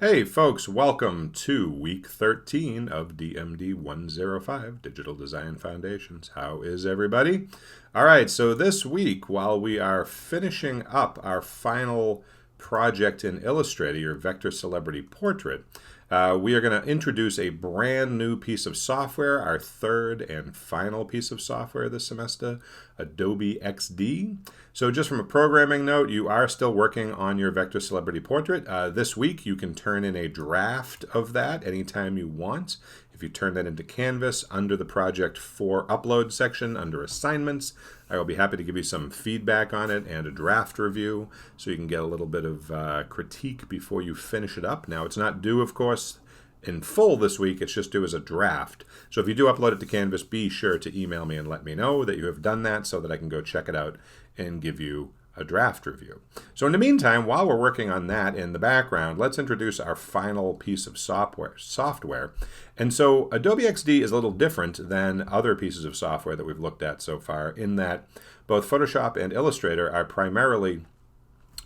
Hey folks, welcome to week 13 of DMD 105, Digital Design Foundations. How is everybody? All right, so this week, while we are finishing up our final project in Illustrator, your Vector Celebrity Portrait, we are going to introduce a brand new piece of software, our third and final piece of software this semester, Adobe XD. So just from a programming note, you are still working on your Vector Celebrity Portrait. This week, you can turn in a draft of that anytime you want. If you turn that into Canvas under the Project for Upload section, under Assignments, I will be happy to give you some feedback on it and a draft review so you can get a little bit of critique before you finish it up. Now, it's not due, of course, in full this week. It's just due as a draft. So if you do upload it to Canvas, be sure to email me and let me know that you have done that so that I can go check it out and give you a draft review. So in the meantime, while we're working on that in the background, let's introduce our final piece of software. And so Adobe XD is a little different than other pieces of software that we've looked at so far in that both Photoshop and Illustrator are primarily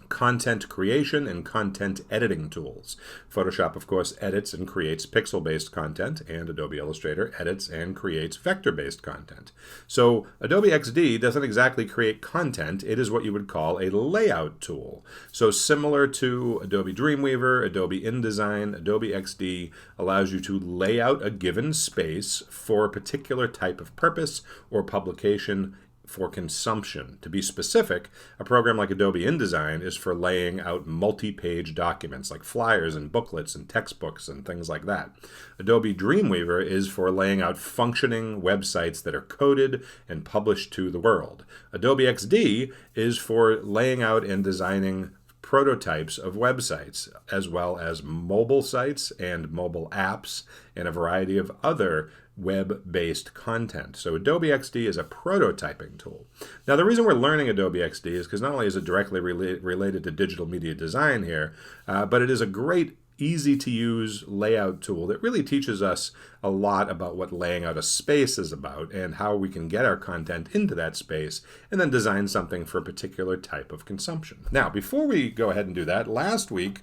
content creation and content editing tools. Photoshop, of course, edits and creates pixel-based content, and Adobe Illustrator edits and creates vector-based content. So Adobe XD doesn't exactly create content, it is what you would call a layout tool. So similar to Adobe Dreamweaver, Adobe InDesign, Adobe XD allows you to lay out a given space for a particular type of purpose or publication for consumption. To be specific, a program like Adobe InDesign is for laying out multi-page documents like flyers and booklets and textbooks and things like that. Adobe Dreamweaver is for laying out functioning websites that are coded and published to the world. Adobe XD is for laying out and designing prototypes of websites, as well as mobile sites and mobile apps and a variety of other web-based content. So Adobe XD is a prototyping tool. Now the reason we're learning Adobe XD is because not only is it directly related to digital media design here, but it is a great easy to use layout tool that really teaches us a lot about what laying out a space is about and how we can get our content into that space and then design something for a particular type of consumption. Now, before we go ahead and do that, last week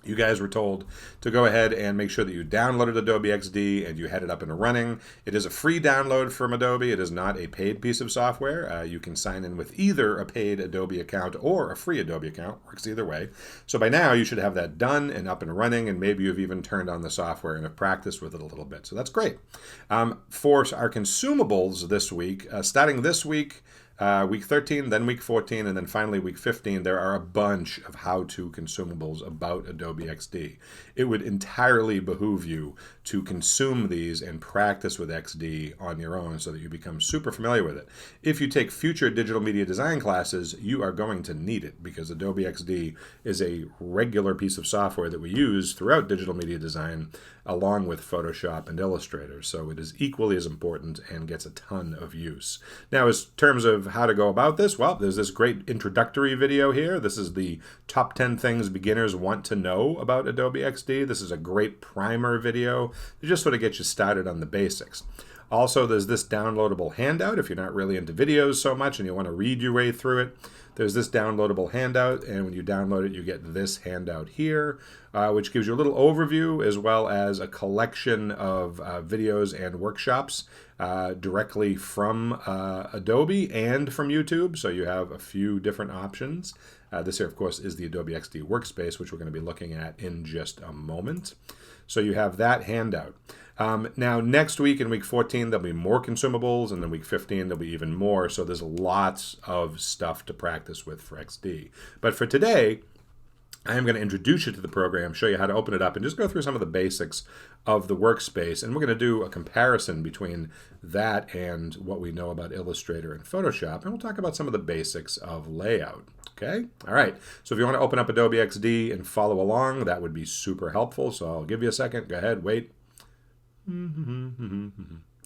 you guys were told to go ahead and make sure that you downloaded Adobe XD and you had it up and running. It is a free download from Adobe. It is not a paid piece of software. You can sign in with either a paid Adobe account or a free Adobe account. Works either way. So by now you should have that done and up and running, and maybe you've even turned on the software and have practiced with it a little bit. So that's great. For our consumables this week, starting this week, week 13, then week 14, and then finally week 15, there are a bunch of how-to consumables about Adobe XD. It would entirely behoove you to consume these and practice with XD on your own so that you become super familiar with it. If you take future digital media design classes, you are going to need it because Adobe XD is a regular piece of software that we use throughout digital media design along with Photoshop and Illustrator. So it is equally as important and gets a ton of use. Now, in terms of how to go about this, well, there's this great introductory video here. This is the top 10 things beginners want to know about Adobe XD. This is a great primer video to just sort of get you started on the basics. Also, there's this downloadable handout if you're not really into videos so much and you want to read your way through it. There's this downloadable handout, and when you download it, you get this handout here, which gives you a little overview as well as a collection of videos and workshops directly from Adobe and from YouTube. So you have a few different options. This here, of course, is the Adobe XD Workspace, which we're going to be looking at in just a moment. So you have that handout. Now, next week in week 14, there'll be more consumables, and then week 15, there'll be even more. So there's lots of stuff to practice with for XD. But for today, I am going to introduce you to the program, show you how to open it up, and just go through some of the basics of the workspace. And we're going to do a comparison between that and what we know about Illustrator and Photoshop. And we'll talk about some of the basics of layout. Okay? All right. So if you want to open up Adobe XD and follow along, that would be super helpful. So I'll give you a second. Go ahead. Wait.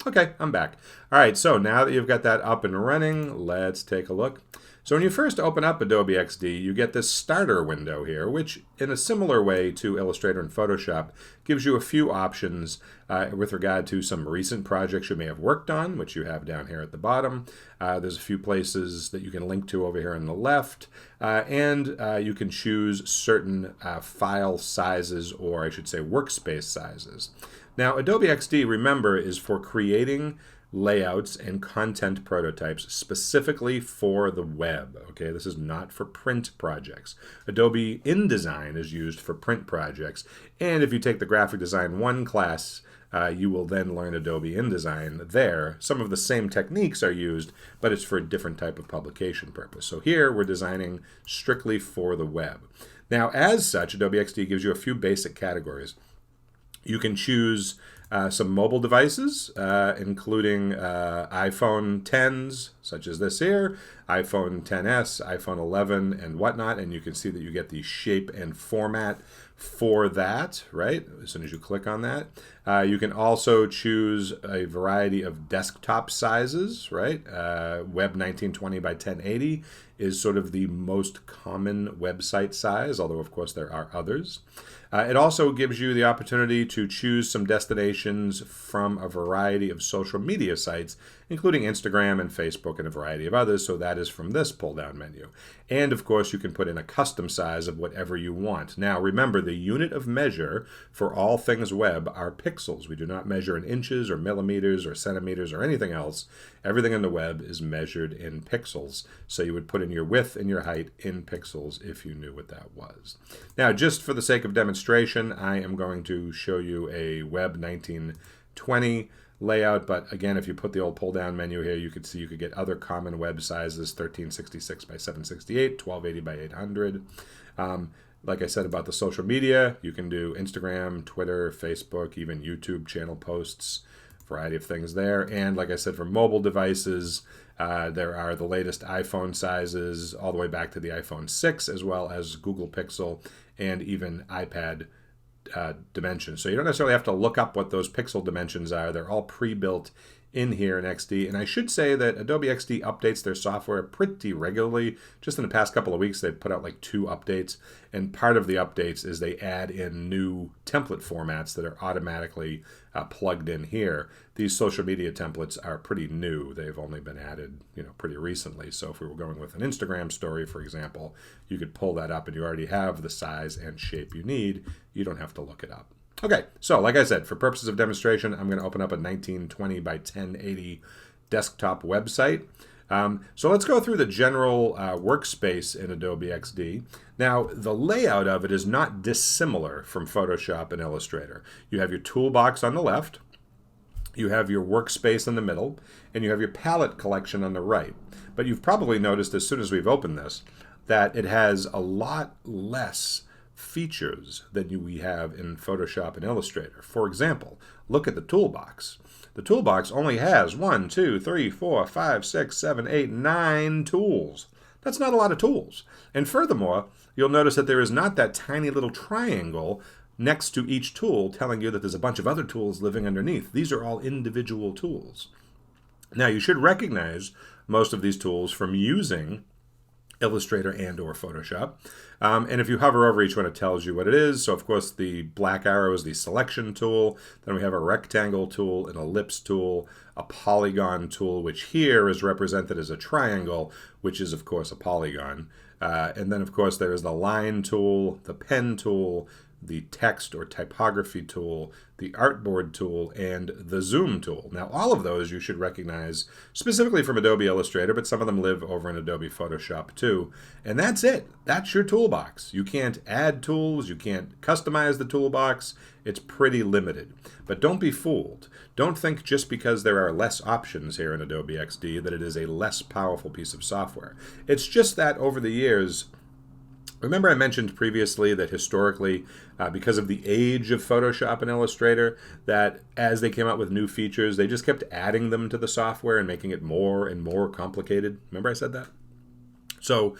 Okay, I'm back. All right, so now that you've got that up and running, let's take a look. So when you first open up Adobe XD, you get this starter window here, which in a similar way to Illustrator and Photoshop, gives you a few options with regard to some recent projects you may have worked on, which you have down here at the bottom. There's a few places that you can link to over here on the left, and you can choose certain file sizes, or I should say workspace sizes. Now, Adobe XD, remember, is for creating layouts and content prototypes specifically for the web. Okay, this is not for print projects. Adobe InDesign is used for print projects, and if you take the Graphic Design 1 class, you will then learn Adobe InDesign there. Some of the same techniques are used, but it's for a different type of publication purpose. So here we're designing strictly for the web. Now, as such, Adobe XD gives you a few basic categories. You can choose some mobile devices, including iPhone 10s, such as this here, iPhone 10s, iPhone 11, and whatnot. And you can see that you get the shape and format for that, right? As soon as you click on that. You can also choose a variety of desktop sizes, right? Web 1920 by 1080 is sort of the most common website size, although of course there are others. It also gives you the opportunity to choose some destinations from a variety of social media sites, including Instagram and Facebook and a variety of others, so that is from this pull-down menu. And of course you can put in a custom size of whatever you want. Now remember, the unit of measure for all things web are pixels. We do not measure in inches or millimeters or centimeters or anything else. Everything on the web is measured in pixels, so you would put in your width and your height in pixels if you knew what that was. Now, just for the sake of demonstration, I am going to show you a Web 1920 layout, but again, if you put the old pull-down menu here, you could see you could get other common web sizes, 1366 by 768, 1280 by 800. Like I said about the social media, you can do Instagram, Twitter, Facebook, even YouTube channel posts, variety of things there. And like I said, for mobile devices, there are the latest iPhone sizes all the way back to the iPhone 6, as well as Google Pixel and even iPad dimensions. So you don't necessarily have to look up what those pixel dimensions are. They're all pre-built in here in XD. And I should say that Adobe XD updates their software pretty regularly. Just in the past couple of weeks, they've put out like 2 updates. And part of the updates is they add in new template formats that are automatically plugged in here. These social media templates are pretty new. They've only been added, pretty recently. So if we were going with an Instagram story, for example, you could pull that up and you already have the size and shape you need. You don't have to look it up. Okay, so like I said, for purposes of demonstration, I'm going to open up a 1920 by 1080 desktop website. So let's go through the general workspace in Adobe XD. Now, the layout of it is not dissimilar from Photoshop and Illustrator. You have your toolbox on the left, you have your workspace in the middle, and you have your palette collection on the right. But you've probably noticed as soon as we've opened this that it has a lot less features than we have in Photoshop and Illustrator. For example, look at the toolbox. The toolbox only has 1, 2, 3, 4, 5, 6, 7, 8, 9 tools. That's not a lot of tools. And furthermore, you'll notice that there is not that tiny little triangle next to each tool telling you that there's a bunch of other tools living underneath. These are all individual tools. Now, you should recognize most of these tools from using Illustrator and or Photoshop. And if you hover over each one, it tells you what it is. So of course the black arrow is the selection tool. Then we have a rectangle tool, an ellipse tool, a polygon tool, which here is represented as a triangle, which is of course a polygon. And then of course there is the line tool, the pen tool, the text or typography tool, the artboard tool, and the zoom tool. Now, all of those you should recognize specifically from Adobe Illustrator, but some of them live over in Adobe Photoshop too. And that's it. That's your toolbox. You can't add tools. You can't customize the toolbox. It's pretty limited. But don't be fooled. Don't think just because there are less options here in Adobe XD that it is a less powerful piece of software. It's just that over the years, remember I mentioned previously that historically, because of the age of Photoshop and Illustrator, that as they came out with new features, they just kept adding them to the software and making it more and more complicated. Remember I said that? So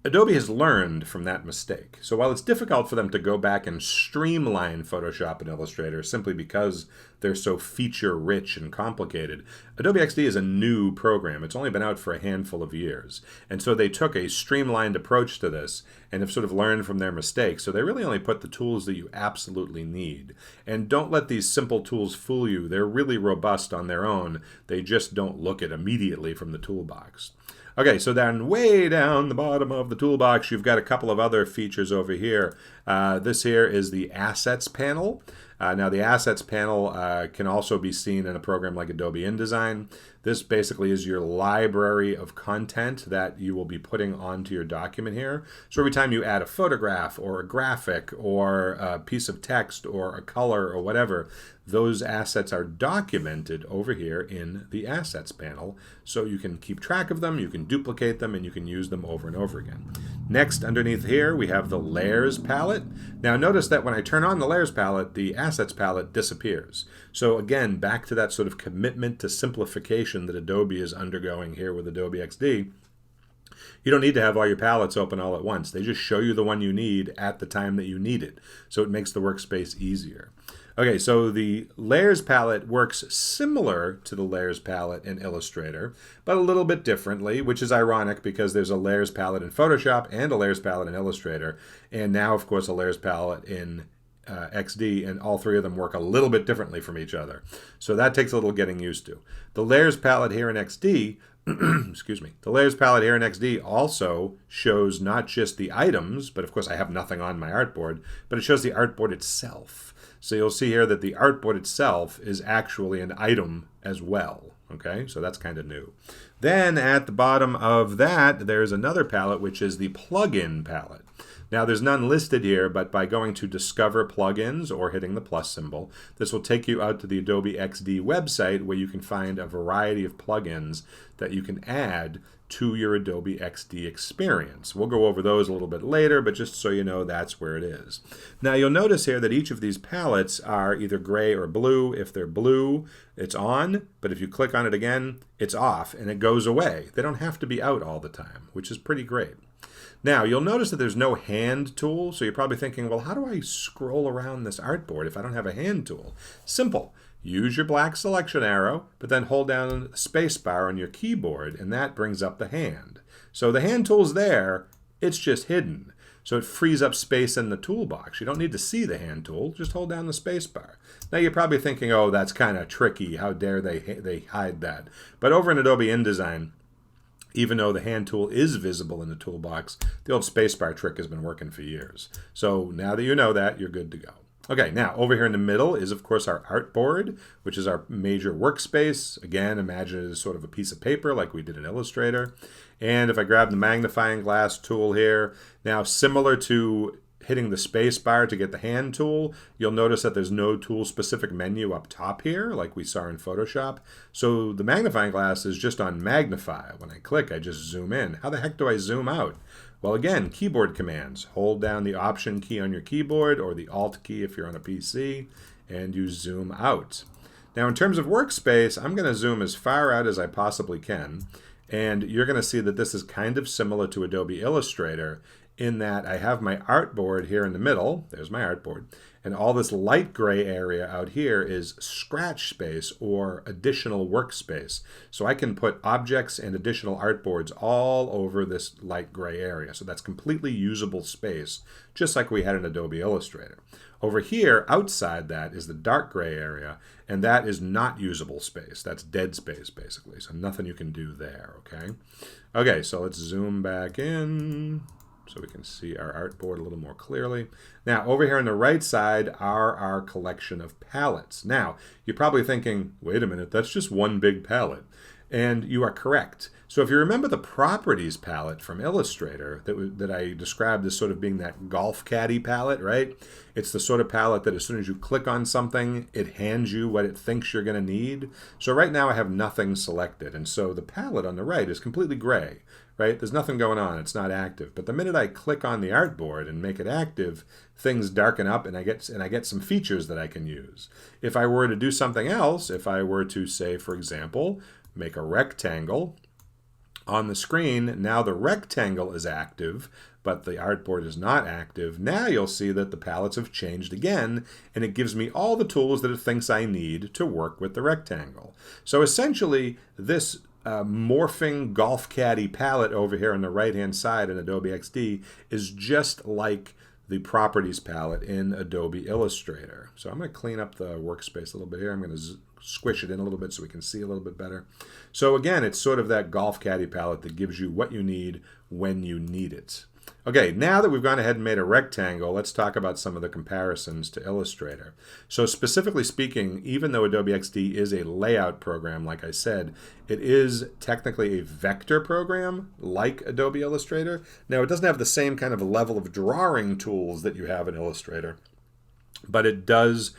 Adobe has learned from that mistake. So while it's difficult for them to go back and streamline Photoshop and Illustrator simply because they're so feature-rich and complicated, Adobe XD is a new program. It's only been out for a handful of years. And so they took a streamlined approach to this and have sort of learned from their mistakes. So they really only put the tools that you absolutely need. And don't let these simple tools fool you. They're really robust on their own. They just don't look it immediately from the toolbox. Okay, so then way down the bottom of the toolbox, you've got a couple of other features over here. This here is the Assets panel. Now, the Assets panel can also be seen in a program like Adobe InDesign. This basically is your library of content that you will be putting onto your document here. So every time you add a photograph or a graphic or a piece of text or a color or whatever, those assets are documented over here in the Assets panel. So you can keep track of them, you can duplicate them, and you can use them over and over again. Next, underneath here, we have the Layers palette. Now notice that when I turn on the Layers palette, the Assets palette disappears. So again, back to that sort of commitment to simplification that Adobe is undergoing here with Adobe XD. You don't need to have all your palettes open all at once. They just show you the one you need at the time that you need it. So it makes the workspace easier. Okay, so the Layers palette works similar to the Layers palette in Illustrator, but a little bit differently, which is ironic because there's a Layers palette in Photoshop and a Layers palette in Illustrator, and now, of course, a Layers palette in XD, and all three of them work a little bit differently from each other. So that takes a little getting used to. The Layers palette here in XD excuse me. The Layers palette here in XD also shows not just the items, but of course I have nothing on my artboard, but it shows the artboard itself. So you'll see here that the artboard itself is actually an item as well. Okay, so that's kind of new. Then at the bottom of that, there's another palette, which is the plugin palette. Now there's none listed here, but by going to Discover Plugins or hitting the plus symbol, this will take you out to the Adobe XD website where you can find a variety of plugins that you can add to your Adobe XD experience. We'll go over those a little bit later, but just so you know, that's where it is. Now you'll notice here that each of these palettes are either gray or blue. If they're blue, it's on, but if you click on it again, it's off and it goes away. They don't have to be out all the time, which is pretty great. Now, you'll notice that there's no hand tool, so you're probably thinking, well, how do I scroll around this artboard if I don't have a hand tool? Simple. Use your black selection arrow, but then hold down spacebar on your keyboard, and that brings up the hand. So the hand tool's there, it's just hidden. So it frees up space in the toolbox. You don't need to see the hand tool, just hold down the spacebar. Now you're probably thinking, oh, that's kind of tricky. How dare they hide that? But over in Adobe InDesign, even though the hand tool is visible in the toolbox, the old spacebar trick has been working for years. So now that you know that, you're good to go. Okay, now over here in the middle is, of course, our artboard, which is our major workspace. Again, imagine it as sort of a piece of paper like we did in Illustrator. And if I grab the magnifying glass tool here, now similar to hitting the space bar to get the hand tool, you'll notice that there's no tool specific menu up top here like we saw in Photoshop. So the magnifying glass is just on magnify. When I click, I just zoom in. How the heck do I zoom out? Well, again, keyboard commands. Hold down the Option key on your keyboard or the Alt key if you're on a PC, and you zoom out. Now, in terms of workspace, I'm going to zoom as far out as I possibly can, and you're going to see that this is kind of similar to Adobe Illustrator in that I have my artboard here in the middle. There's my artboard. And all this light gray area out here is scratch space or additional workspace. So I can put objects and additional artboards all over this light gray area. So that's completely usable space, just like we had in Adobe Illustrator. Over here, outside that, is the dark gray area, and that is not usable space. That's dead space, basically. So nothing you can do there, okay? Okay, so let's zoom back in so we can see our artboard a little more clearly. Now, over here on the right side are our collection of palettes. Now, you're probably thinking, wait a minute, that's just one big palette. And you are correct. So if you remember the Properties palette from Illustrator that I described as sort of being that golf caddy palette, right? It's the sort of palette that as soon as you click on something, it hands you what it thinks you're going to need. So right now I have nothing selected. And so the palette on the right is completely gray, right? There's nothing going on. It's not active. But the minute I click on the artboard and make it active, things darken up and I get some features that I can use. If I were to do something else, if I were to say, for example, make a rectangle, On the screen, now the rectangle is active, but the artboard is not active. Now you'll see that the palettes have changed again, and it gives me all the tools that it thinks I need to work with the rectangle. So essentially, this morphing golf caddy palette over here on the right-hand side in Adobe XD is just like the Properties palette in Adobe Illustrator. So I'm going to clean up the workspace a little bit here. I'm going to squish it in a little bit so we can see a little bit better. So again, it's sort of that golf caddy palette that gives you what you need when you need it. Okay, now that we've gone ahead and made a rectangle, let's talk about some of the comparisons to Illustrator. So specifically speaking, even though Adobe XD is a layout program, like I said, it is technically a vector program like Adobe Illustrator. Now, it doesn't have the same kind of level of drawing tools that you have in Illustrator, but it does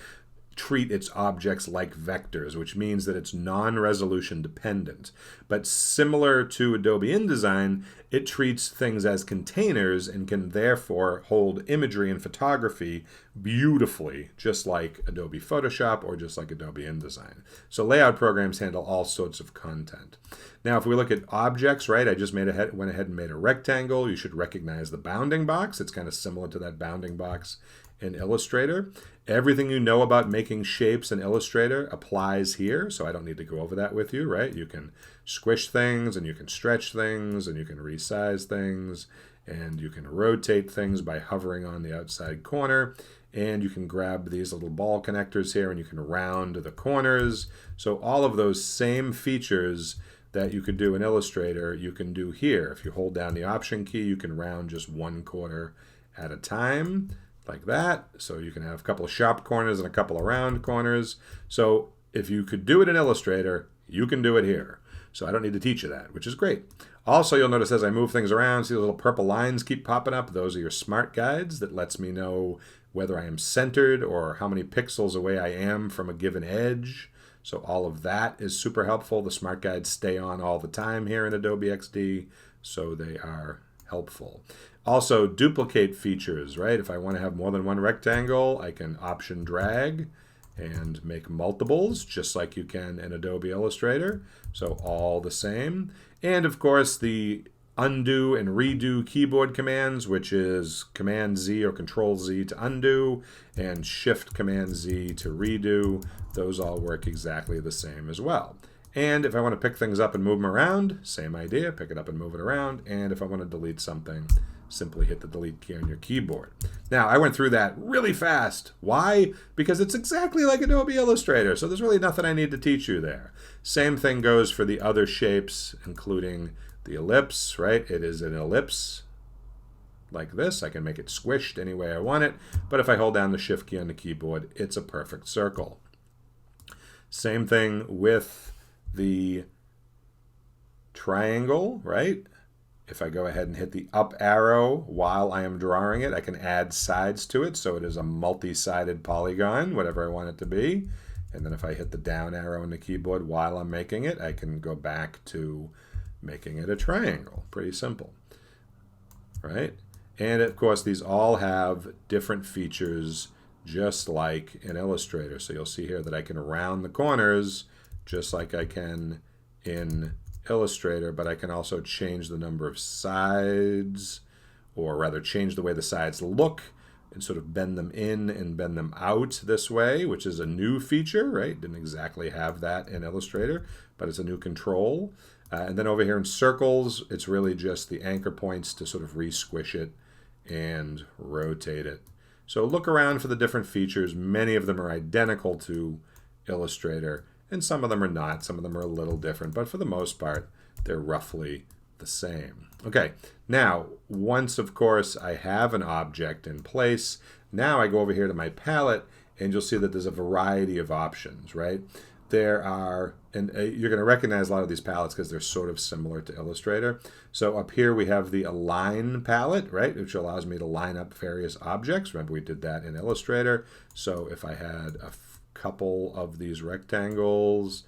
treat its objects like vectors, which means that it's non-resolution dependent. But similar to Adobe InDesign, it treats things as containers and can therefore hold imagery and photography beautifully, just like Adobe Photoshop or just like Adobe InDesign. So layout programs handle all sorts of content. Now, if we look at objects, right, I just went ahead and made a rectangle. You should recognize the bounding box. It's kind of similar to that bounding box in Illustrator. Everything you know about making shapes in Illustrator applies here, so I don't need to go over that with you, right? You can squish things, and you can stretch things, and you can resize things, and you can rotate things by hovering on the outside corner, and you can grab these little ball connectors here, and you can round the corners. So all of those same features that you could do in Illustrator, you can do here. If you hold down the Option key, you can round just one corner at a time, like that. So you can have a couple of sharp corners and a couple of round corners. So if you could do it in Illustrator, you can do it here. So I don't need to teach you that, which is great. Also, you'll notice as I move things around, see the little purple lines keep popping up. Those are your smart guides that lets me know whether I am centered or how many pixels away I am from a given edge. So all of that is super helpful. The smart guides stay on all the time here in Adobe XD, so they are helpful. Also, duplicate features, right? If I want to have more than one rectangle, I can Option drag and make multiples, just like you can in Adobe Illustrator. So all the same. And of course, the undo and redo keyboard commands, which is Command Z or Control Z to undo and Shift Command Z to redo. Those all work exactly the same as well. And if I want to pick things up and move them around, same idea, pick it up and move it around. And if I want to delete something, simply hit the delete key on your keyboard. Now, I went through that really fast. Why? Because it's exactly like Adobe Illustrator, so there's really nothing I need to teach you there. Same thing goes for the other shapes, including the ellipse, right? It is an ellipse like this. I can make it squished any way I want it, but if I hold down the Shift key on the keyboard, it's a perfect circle. Same thing with the triangle, right? If I go ahead and hit the up arrow while I am drawing it, I can add sides to it, so it is a multi-sided polygon, whatever I want it to be. And then if I hit the down arrow on the keyboard while I'm making it, I can go back to making it a triangle. Pretty simple, right? And of course, these all have different features just like in Illustrator. So you'll see here that I can round the corners just like I can in Illustrator, but I can also change the number of sides, or rather change the way the sides look and sort of bend them in and bend them out this way, which is a new feature, right? Didn't exactly have that in Illustrator, but it's a new control. And then over here in circles, it's really just the anchor points to sort of re-squish it and rotate it. So look around for the different features. Many of them are identical to Illustrator, and some of them are not. Some of them are a little different, but for the most part, they're roughly the same. Okay, now, once, of course, I have an object in place, now I go over here to my palette, and you'll see that there's a variety of options, right? There are, and you're going to recognize a lot of these palettes because they're sort of similar to Illustrator. So up here we have the Align palette, right, which allows me to line up various objects. Remember, we did that in Illustrator. So if I had a couple of these rectangles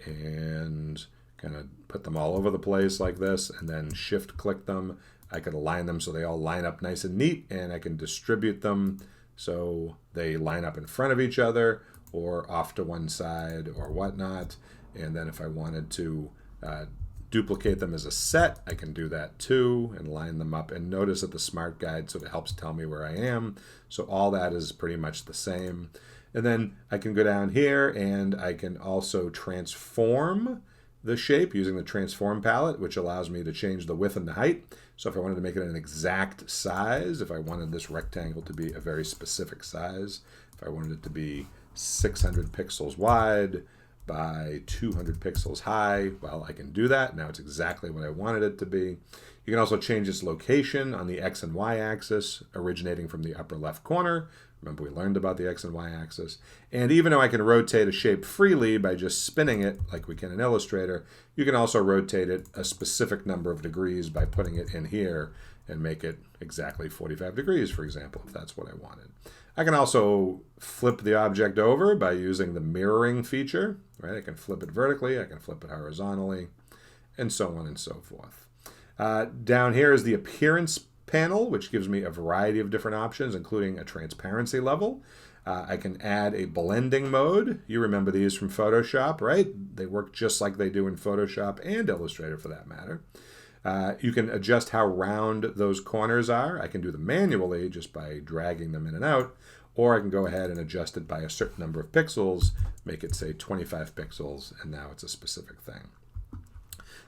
and kind of put them all over the place like this and then shift click them, I could align them so they all line up nice and neat, and I can distribute them so they line up in front of each other or off to one side or whatnot. And then if I wanted to duplicate them as a set, I can do that too and line them up. And notice that the Smart Guide sort of helps tell me where I am. So all that is pretty much the same. And then I can go down here and I can also transform the shape using the transform palette, which allows me to change the width and the height. So if I wanted to make it an exact size, if I wanted this rectangle to be a very specific size, if I wanted it to be 600 pixels wide by 200 pixels high, well, I can do that. Now it's exactly what I wanted it to be. You can also change its location on the X and Y axis, originating from the upper left corner. Remember, we learned about the X and Y axis. And even though I can rotate a shape freely by just spinning it, like we can in Illustrator, you can also rotate it a specific number of degrees by putting it in here and make it exactly 45 degrees, for example, if that's what I wanted. I can also flip the object over by using the mirroring feature, right? I can flip it vertically, I can flip it horizontally, and so on and so forth. Down here is the appearance panel, which gives me a variety of different options, including a transparency level. I can add a blending mode. You remember these from Photoshop, right? They work just like they do in Photoshop and Illustrator for that matter. You can adjust how round those corners are. I can do them manually just by dragging them in and out, or I can go ahead and adjust it by a certain number of pixels, make it say 25 pixels, and now it's a specific thing.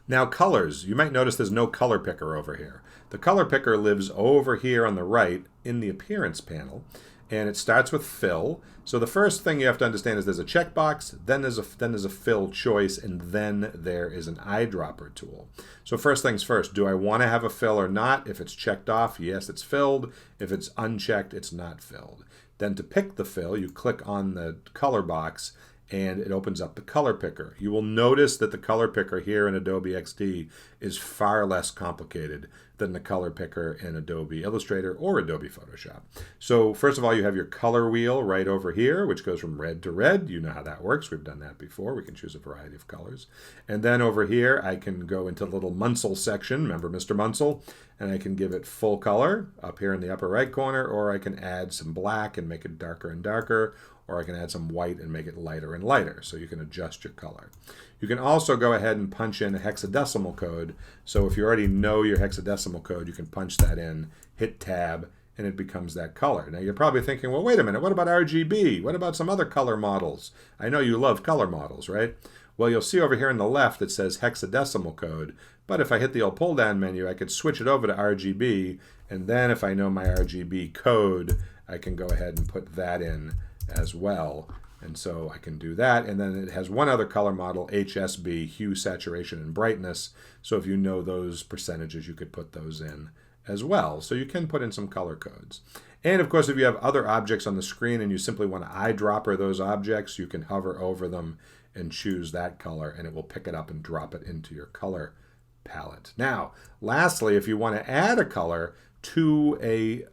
Now colors, you might notice there's no color picker over here. The color picker lives over here on the right in the appearance panel, and it starts with fill. So the first thing you have to understand is there's a checkbox, then there's a fill choice, and then there is an eyedropper tool. So first things first, do I want to have a fill or not? If it's checked off, yes, it's filled. If it's unchecked, it's not filled. Then to pick the fill, you click on the color box, and it opens up the color picker. You will notice that the color picker here in Adobe XD is far less complicated than the color picker in Adobe Illustrator or Adobe Photoshop. So first of all, you have your color wheel right over here, which goes from red to red. You know how that works. We've done that before. We can choose a variety of colors. And then over here, I can go into the little Munsell section. Remember Mr. Munsell? And I can give it full color up here in the upper right corner, or I can add some black and make it darker and darker, or I can add some white and make it lighter and lighter, so you can adjust your color. You can also go ahead and punch in a hexadecimal code. So if you already know your hexadecimal code, you can punch that in, hit tab, and it becomes that color. Now you're probably thinking, well, wait a minute, what about RGB? What about some other color models? I know you love color models, right? Well, you'll see over here on the left it says hexadecimal code, but if I hit the old pull-down menu, I could switch it over to RGB, and then if I know my RGB code, I can go ahead and put that in as well. And so I can do that. And then it has one other color model, HSB, hue, saturation, and brightness. So if you know those percentages, you could put those in as well. So you can put in some color codes. And of course, if you have other objects on the screen and you simply want to eyedropper those objects, you can hover over them and choose that color, and it will pick it up and drop it into your color palette. Now, lastly, if you want to add a color to a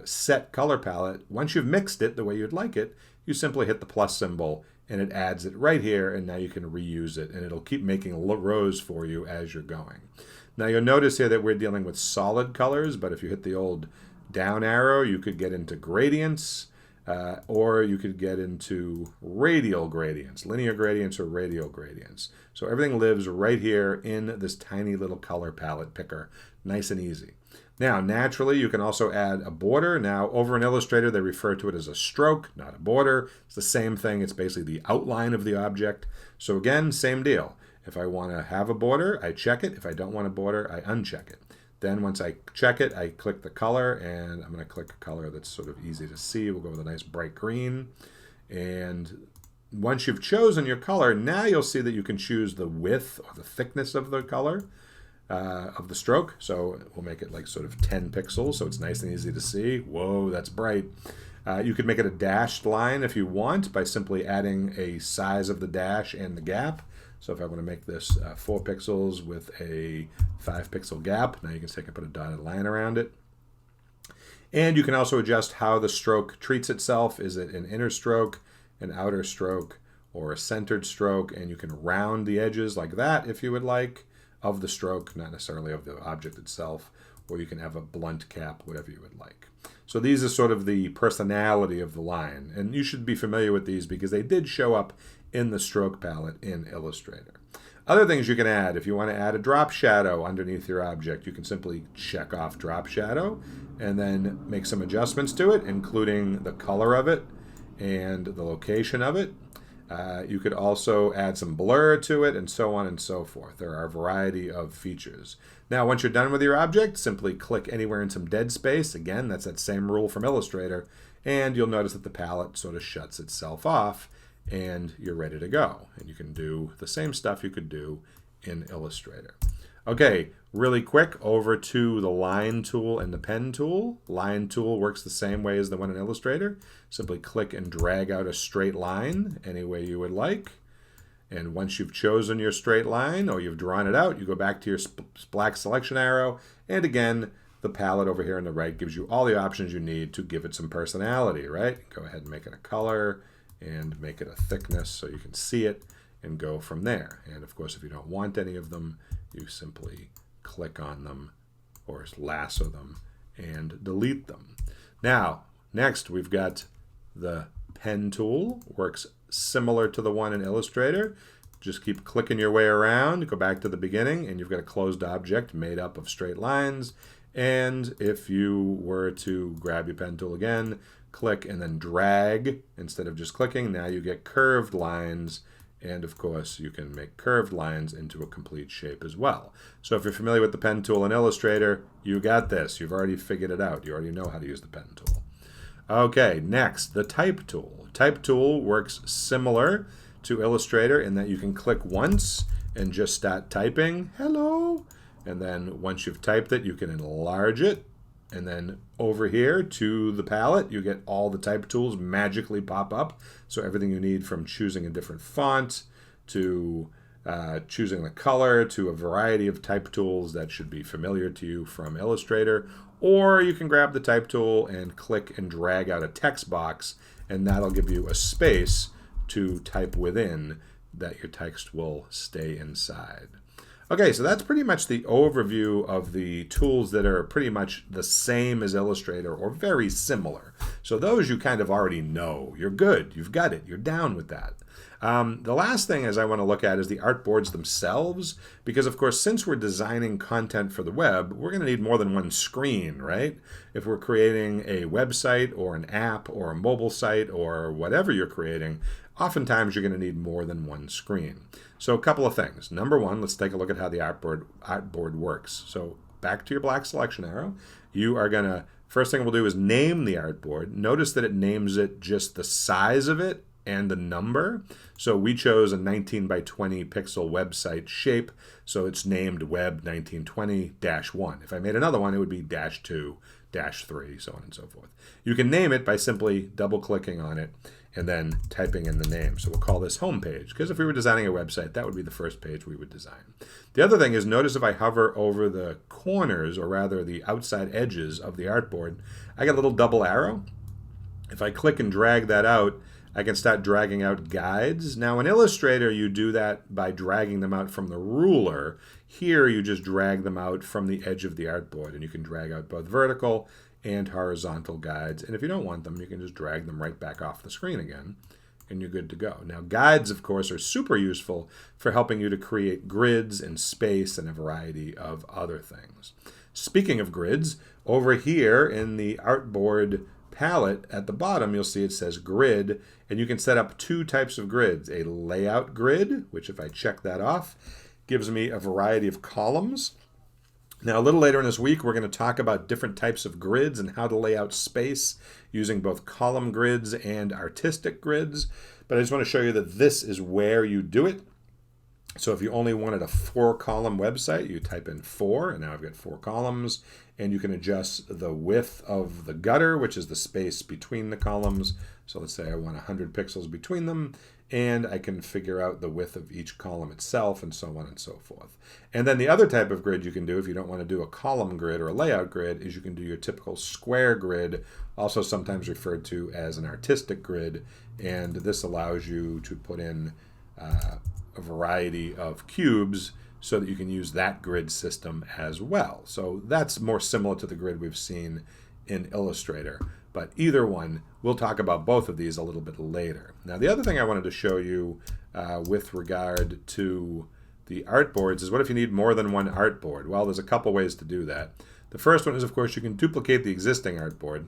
set color palette, once you've mixed it the way you'd like it, you simply hit the plus symbol and it adds it right here, and now you can reuse it, and it'll keep making rows for you as you're going. Now you'll notice here that we're dealing with solid colors, but if you hit the old down arrow, you could get into gradients, or you could get into radial gradients, linear gradients or radial gradients. So everything lives right here in this tiny little color palette picker, nice and easy. Now, naturally, you can also add a border. Now, over in Illustrator, they refer to it as a stroke, not a border. It's the same thing. It's basically the outline of the object. So again, same deal. If I want to have a border, I check it. If I don't want a border, I uncheck it. Then once I check it, I click the color, and I'm going to click a color that's sort of easy to see. We'll go with a nice bright green. And once you've chosen your color, now you'll see that you can choose the width or the thickness of the color. Of the stroke, so we'll make it like sort of 10 pixels, so it's nice and easy to see. Whoa, that's bright. You could make it a dashed line if you want by simply adding a size of the dash and the gap. So if I want to make this 4 pixels with a 5 pixel gap, now you can see I can put a dotted line around it. And you can also adjust how the stroke treats itself. Is it an inner stroke, an outer stroke, or a centered stroke? And you can round the edges like that if you would like, of the stroke, not necessarily of the object itself, or you can have a blunt cap, whatever you would like. So these are sort of the personality of the line, and you should be familiar with these because they did show up in the stroke palette in Illustrator. Other things you can add, if you want to add a drop shadow underneath your object, you can simply check off drop shadow and then make some adjustments to it, including the color of it and the location of it. You could also add some blur to it and so on and so forth. There are a variety of features. Now, once you're done with your object, simply click anywhere in some dead space. Again, that's that same rule from Illustrator. And you'll notice that the palette sort of shuts itself off and you're ready to go. And you can do the same stuff you could do in Illustrator. Okay, really quick, over to the line tool and the pen tool. Line tool works the same way as the one in Illustrator. Simply click and drag out a straight line any way you would like. And once you've chosen your straight line or you've drawn it out, you go back to your black selection arrow. And again, the palette over here on the right gives you all the options you need to give it some personality, right? Go ahead and make it a color and make it a thickness so you can see it and go from there. And of course, if you don't want any of them, you simply click on them or lasso them and delete them. Now, next we've got the pen tool. Works similar to the one in Illustrator. Just keep clicking your way around, go back to the beginning, and you've got a closed object made up of straight lines. And if you were to grab your pen tool again, click and then drag instead of just clicking, now you get curved lines. And of course, you can make curved lines into a complete shape as well. So if you're familiar with the pen tool in Illustrator, you got this. You've already figured it out. You already know how to use the pen tool. Okay, next, the type tool. Type tool works similar to Illustrator in that you can click once and just start typing, hello. And then once you've typed it, you can enlarge it. And then over here to the palette, you get all the type tools magically pop up. So everything you need from choosing a different font to choosing the color to a variety of type tools that should be familiar to you from Illustrator. Or you can grab the type tool and click and drag out a text box, and that'll give you a space to type within that your text will stay inside. Okay, so that's pretty much the overview of the tools that are pretty much the same as Illustrator or very similar. So those you kind of already know. You're good. You've got it. You're down with that. The last thing I want to look at is the artboards themselves, because of course, since we're designing content for the web, we're going to need more than one screen, right? If we're creating a website or an app or a mobile site or whatever you're creating, oftentimes you're going to need more than one screen. So a couple of things. Number one, let's take a look at how the artboard works. So back to your black selection arrow. You are going to, first thing we'll do is name the artboard. Notice that it names it just the size of it and the number. So we chose a 19 by 20 pixel website shape. So it's named web 1920-1. If I made another one, it would be -2, -3, so on and so forth. You can name it by simply double clicking on it and then typing in the name. So we'll call this home page, because if we were designing a website, that would be the first page we would design. The other thing is, notice if I hover over the corners, or rather the outside edges of the artboard, I get a little double arrow. If I click and drag that out, I can start dragging out guides. Now in Illustrator, you do that by dragging them out from the ruler. Here, you just drag them out from the edge of the artboard, and you can drag out both vertical and horizontal guides. And if you don't want them, you can just drag them right back off the screen again, and you're good to go. Now, guides, of course, are super useful for helping you to create grids and space and a variety of other things. Speaking of grids, over here in the artboard palette at the bottom, you'll see it says grid, and you can set up two types of grids. A layout grid, which if I check that off, gives me a variety of columns. Now, a little later in this week, we're going to talk about different types of grids and how to lay out space using both column grids and artistic grids. But I just want to show you that this is where you do it. So if you only wanted a 4-column website, you type in 4, and now I've got 4 columns. And you can adjust the width of the gutter, which is the space between the columns. So let's say I want 100 pixels between them, and I can figure out the width of each column itself, and so on and so forth. And then the other type of grid you can do, if you don't want to do a column grid or a layout grid, is you can do your typical square grid, also sometimes referred to as an artistic grid. And this allows you to put in a variety of cubes so that you can use that grid system as well. So that's more similar to the grid we've seen in Illustrator. But either one, we'll talk about both of these a little bit later. Now, the other thing I wanted to show you with regard to the artboards is what if you need more than one artboard? Well, there's a couple ways to do that. The first one is, of course, you can duplicate the existing artboard.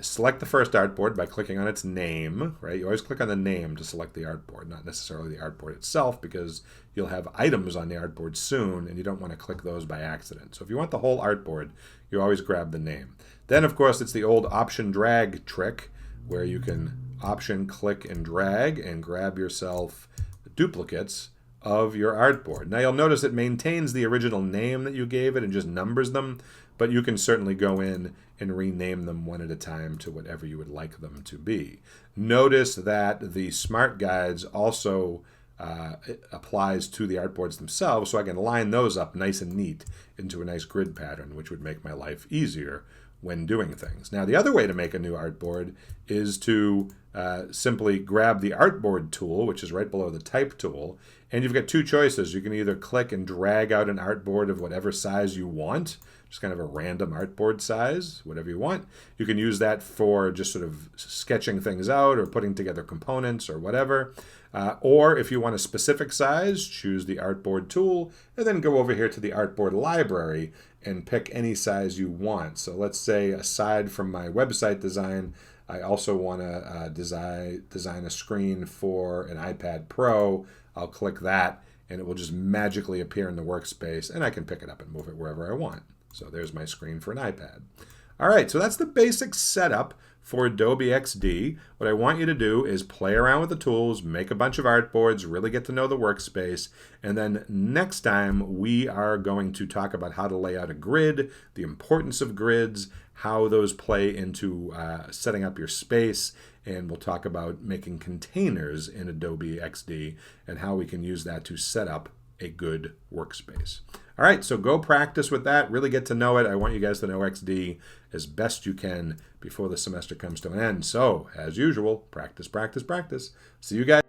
Select the first artboard by clicking on its name, right? You always click on the name to select the artboard, not necessarily the artboard itself, because you'll have items on the artboard soon, and you don't want to click those by accident. So if you want the whole artboard, you always grab the name. Then, of course, it's the old option drag trick, where you can option click and drag and grab yourself duplicates of your artboard. Now you'll notice it maintains the original name that you gave it and just numbers them, but you can certainly go in and rename them one at a time to whatever you would like them to be. Notice that the smart guides also applies to the artboards themselves, so I can line those up nice and neat into a nice grid pattern, which would make my life easier when doing things. Now, the other way to make a new artboard is to simply grab the artboard tool, which is right below the type tool, and you've got two choices. You can either click and drag out an artboard of whatever size you want, just kind of a random artboard size, whatever you want. You can use that for just sort of sketching things out or putting together components or whatever. Or if you want a specific size, choose the artboard tool and then go over here to the artboard library and pick any size you want. So let's say, aside from my website design, I also want to design a screen for an iPad Pro. I'll click that and it will just magically appear in the workspace, and I can pick it up and move it wherever I want. So there's my screen for an iPad. All right, so that's the basic setup for Adobe XD. What I want you to do is play around with the tools, make a bunch of artboards, really get to know the workspace, and then next time we are going to talk about how to lay out a grid, the importance of grids, how those play into setting up your space, and we'll talk about making containers in Adobe XD and how we can use that to set up a good workspace. All right, so go practice with that. Really get to know it. I want you guys to know XD as best you can before the semester comes to an end. So, as usual, practice, practice, practice. See you guys.